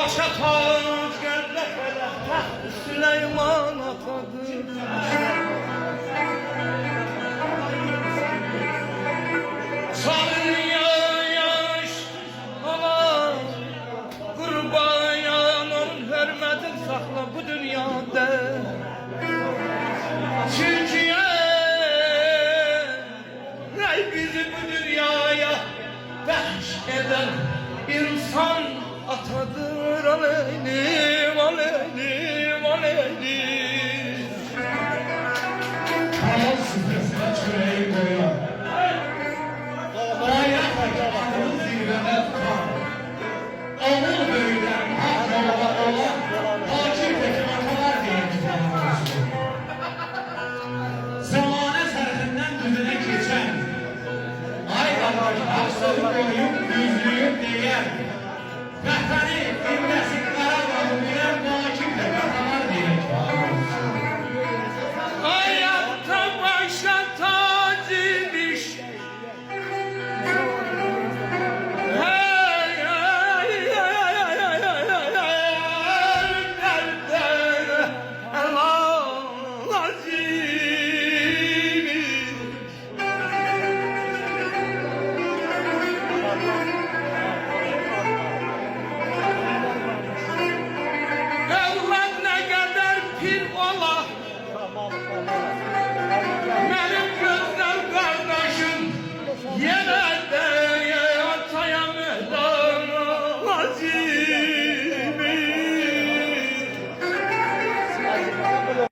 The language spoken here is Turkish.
Başa tac geldi felek Süleyman atadır. Sarıya yaş ala kurban yanın hürmetini sakla bu dünyada. Türkiye ey bizi bu dünyaya behş eden insan atadır. Aleyhim aleyhim aleyhim. Kanal süfresine çöreği koyan, dayak aklın zirvede tutan, ağır böyüden hak yolda olan, takipteki atalar diye kitabı. Zamane sarıkından düzene geçen, aylardaki asları koyup yüzlüyüp diyen, vətəni, imrəsi Qarabağ'ı bilen takipteki atalar diye kitabı. Ayakta başa tac imiş. Hey hey hey hey hey hey hey nerede Allah aziz. Evlat ne kadar pir ola. Benim